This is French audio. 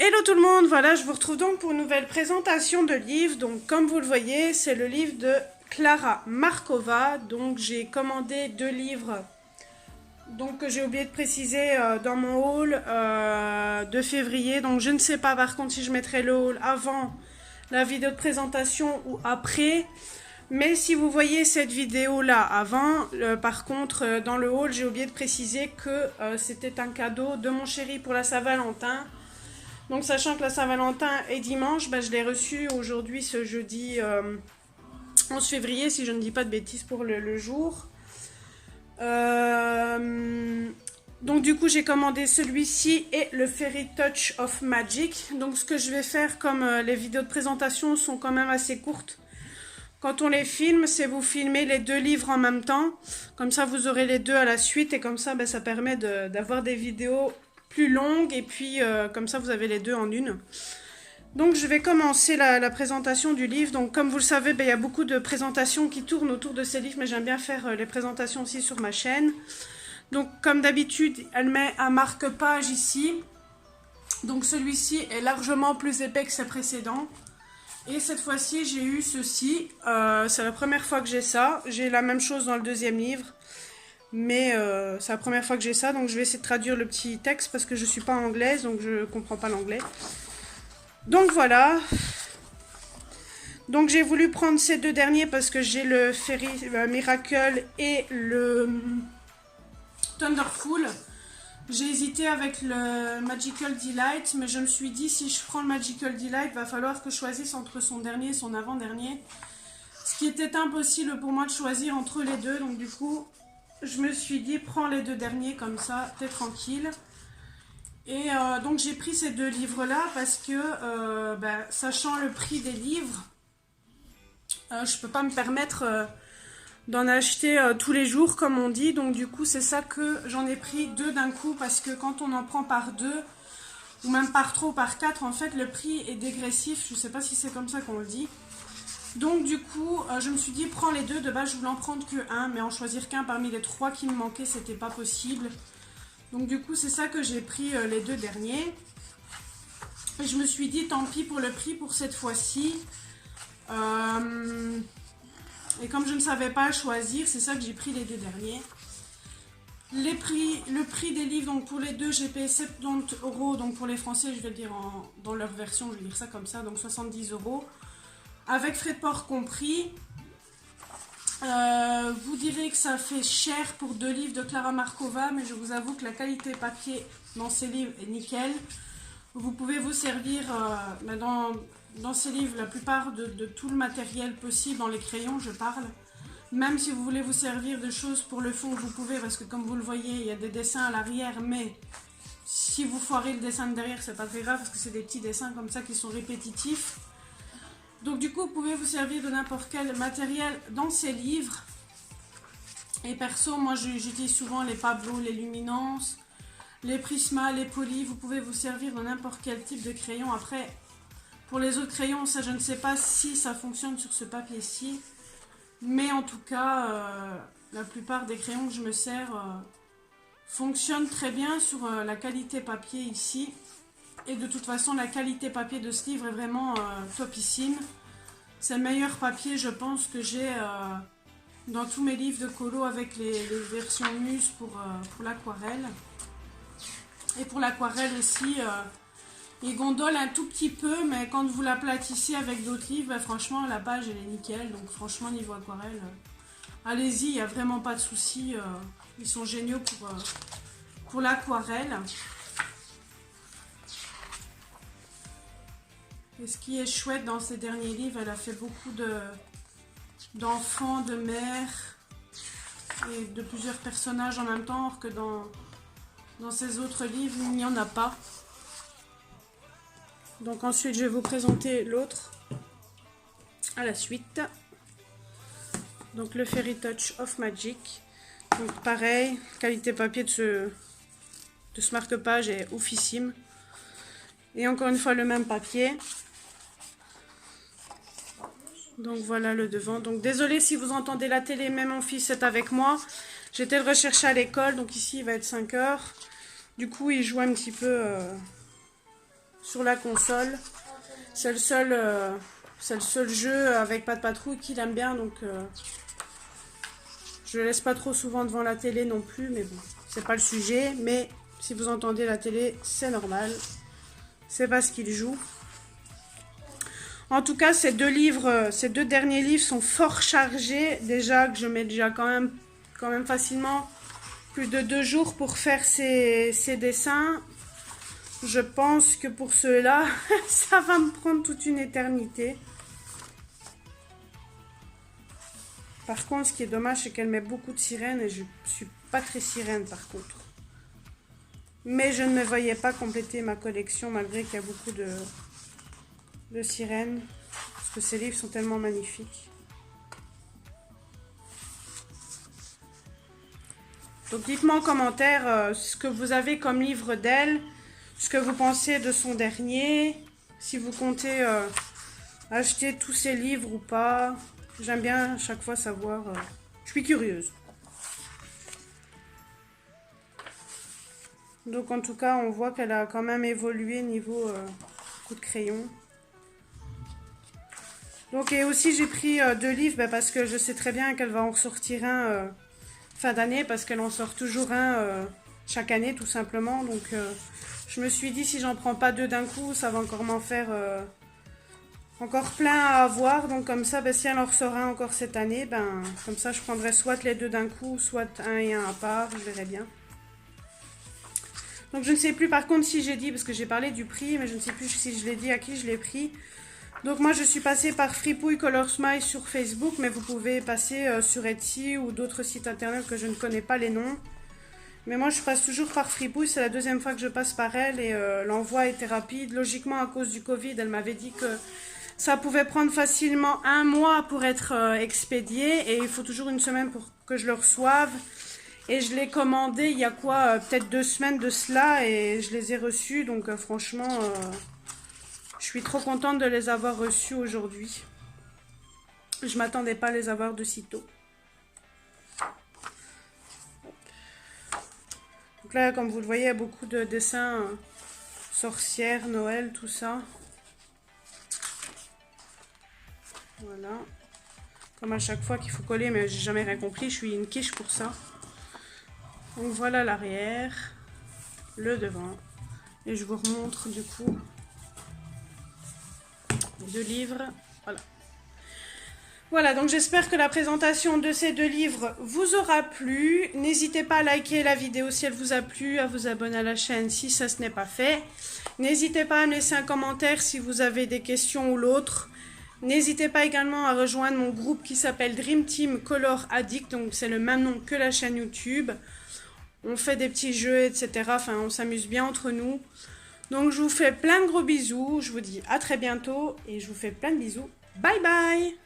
Hello tout le monde, voilà, je vous retrouve donc pour une nouvelle présentation de livre. Donc comme vous le voyez, c'est le livre de Klara Markova. Donc j'ai commandé 2 livres donc, que j'ai oublié de préciser dans mon haul de février. Donc je ne sais pas par contre si je mettrai le haul avant la vidéo de présentation ou après. Mais si vous voyez cette vidéo là avant, par contre dans le haul j'ai oublié de préciser que c'était un cadeau de mon chéri pour la Saint-Valentin. Donc sachant que la Saint-Valentin est dimanche, je l'ai reçu aujourd'hui ce jeudi 11 février si je ne dis pas de bêtises pour le jour. Donc du coup j'ai commandé celui-ci et le Fairy Touch of Magic. Donc ce que je vais faire, comme les vidéos de présentation sont quand même assez courtes, quand on les filme, c'est vous filmer les 2 livres en même temps. Comme ça vous aurez les 2 à la suite et comme ça ça permet d'avoir des vidéos plus longues et puis comme ça vous avez les 2 en une. Donc je vais commencer la présentation du livre. Donc comme vous le savez, il y a beaucoup de présentations qui tournent autour de ces livres, mais j'aime bien faire les présentations aussi sur ma chaîne. Donc comme d'habitude, elle met un marque-page ici. Donc celui-ci est largement plus épais que ses précédents. Et cette fois-ci, j'ai eu ceci. C'est la première fois que j'ai ça. J'ai la même chose dans le 2e livre. Mais c'est la première fois que j'ai ça. Donc je vais essayer de traduire le petit texte parce que je ne suis pas anglaise. Donc je ne comprends pas l'anglais. Donc voilà. Donc j'ai voulu prendre ces 2 derniers parce que j'ai le Fairy Miracle et le Thunderful. J'ai hésité avec le Magical Delight, mais je me suis dit, si je prends le Magical Delight, il va falloir que je choisisse entre son dernier et son avant-dernier. Ce qui était impossible pour moi de choisir entre les 2, donc du coup, je me suis dit, prends les 2 derniers, comme ça, t'es tranquille. Et donc j'ai pris ces 2 livres-là parce que, sachant le prix des livres, je peux pas me permettre d'en acheter tous les jours comme on dit, donc du coup c'est ça que j'en ai pris 2 d'un coup, parce que quand on en prend par 2 ou même par 3 ou par 4, en fait le prix est dégressif, je sais pas si c'est comme ça qu'on le dit. Donc du coup je me suis dit prends les 2, de base je voulais en prendre que 1, mais en choisir qu'un parmi les 3 qui me manquaient c'était pas possible. Donc du coup c'est ça que j'ai pris les 2 derniers. Et je me suis dit tant pis pour le prix pour cette fois-ci. Et comme je ne savais pas choisir, c'est ça que j'ai pris les 2 derniers. Le prix des livres, donc pour les 2, j'ai payé 70 €. Donc pour les Français, je vais le dire dans leur version, je vais dire ça comme ça, donc 70 €. Avec frais de port compris. Vous direz que ça fait cher pour 2 livres de Klara Markova, mais je vous avoue que la qualité papier dans ces livres est nickel. Vous pouvez vous servir dans ces livres la plupart de tout le matériel possible, dans les crayons je parle. Même si vous voulez vous servir de choses pour le fond, vous pouvez, parce que comme vous le voyez, il y a des dessins à l'arrière, mais si vous foirez le dessin de derrière, c'est pas très grave, parce que c'est des petits dessins comme ça qui sont répétitifs. Donc du coup, vous pouvez vous servir de n'importe quel matériel dans ces livres. Et perso, moi j'utilise souvent les Pablo, les Luminance, les Prisma, les Poly. Vous pouvez vous servir de n'importe quel type de crayon. Après, pour les autres crayons, ça je ne sais pas si ça fonctionne sur ce papier-ci. Mais en tout cas, la plupart des crayons que je me sers fonctionnent très bien sur la qualité papier ici. Et de toute façon, la qualité papier de ce livre est vraiment topissime. C'est le meilleur papier, je pense, que j'ai dans tous mes livres de colo avec les versions Muse pour l'aquarelle. Et pour l'aquarelle aussi, il gondole un tout petit peu, mais quand vous l'aplatissez avec d'autres livres, franchement, la page elle est nickel. Donc franchement, niveau aquarelle, allez-y, il n'y a vraiment pas de souci. Ils sont géniaux pour l'aquarelle. Et ce qui est chouette dans ces derniers livres, elle a fait beaucoup d'enfants, de mères et de plusieurs personnages en même temps, alors que dans ces autres livres, il n'y en a pas. Donc ensuite, je vais vous présenter l'autre à la suite. Donc le Fairy Touch of Magic. Donc pareil, qualité papier de ce marque-page est oufissime. Et encore une fois, le même papier. Donc voilà le devant. Donc désolé si vous entendez la télé, mais mon fils est avec moi. J'étais le rechercher à l'école, donc ici il va être 5 h. Du coup il joue un petit peu sur la console. C'est le seul jeu avec Pat' Patrouille qu'il aime bien, donc je le laisse pas trop souvent devant la télé non plus, mais bon, c'est pas le sujet. Mais si vous entendez la télé, c'est normal, c'est parce qu'il joue. En tout cas, ces deux derniers livres sont fort chargés. Déjà que je mets déjà quand même facilement plus de 2 jours pour faire ces dessins. Je pense que pour ceux-là, ça va me prendre toute une éternité. Par contre, ce qui est dommage, c'est qu'elle met beaucoup de sirènes et je suis pas très sirène par contre. Mais je ne me voyais pas compléter ma collection malgré qu'il y a beaucoup de sirènes. Parce que ces livres sont tellement magnifiques. Donc dites-moi en commentaire ce que vous avez comme livre d'elle, ce que vous pensez de son dernier, si vous comptez acheter tous ces livres ou pas. J'aime bien à chaque fois savoir, je suis curieuse. Donc en tout cas, on voit qu'elle a quand même évolué niveau coup de crayon. Donc et aussi j'ai pris 2 livres parce que je sais très bien qu'elle va en ressortir un fin d'année parce qu'elle en sort toujours un chaque année tout simplement. Donc je me suis dit si j'en prends pas 2 d'un coup, ça va encore m'en faire encore plein à avoir. Donc comme ça, si elle en ressort un encore cette année, comme ça je prendrai soit les 2 d'un coup, soit un et un à part, je verrai bien. Donc je ne sais plus par contre si j'ai dit, parce que j'ai parlé du prix, mais je ne sais plus si je l'ai dit à qui je l'ai pris. Donc moi je suis passée par Fripouille Color Smile sur Facebook, mais vous pouvez passer sur Etsy ou d'autres sites internet que je ne connais pas les noms. Mais moi je passe toujours par Fripouille, c'est la 2e fois que je passe par elle et l'envoi était rapide. Logiquement à cause du Covid, elle m'avait dit que ça pouvait prendre facilement 1 mois pour être expédié et il faut toujours 1 semaine pour que je le reçoive. Et je l'ai commandé il y a quoi, peut-être 2 semaines de cela et je les ai reçus. Donc franchement, je suis trop contente de les avoir reçus aujourd'hui. Je m'attendais pas à les avoir de si tôt. Donc là, comme vous le voyez, il y a beaucoup de dessins sorcières, Noël, tout ça. Voilà. Comme à chaque fois qu'il faut coller, mais j'ai jamais rien compris, je suis une quiche pour ça. Donc voilà l'arrière, le devant. Et je vous remontre du coup les 2 livres. Voilà. Voilà, donc j'espère que la présentation de ces 2 livres vous aura plu. N'hésitez pas à liker la vidéo si elle vous a plu, à vous abonner à la chaîne si ça ce n'est pas fait. N'hésitez pas à me laisser un commentaire si vous avez des questions ou l'autre. N'hésitez pas également à rejoindre mon groupe qui s'appelle Dream Team Color Addict, donc c'est le même nom que la chaîne YouTube. On fait des petits jeux, etc. Enfin, on s'amuse bien entre nous. Donc, je vous fais plein de gros bisous. Je vous dis à très bientôt et je vous fais plein de bisous. Bye bye!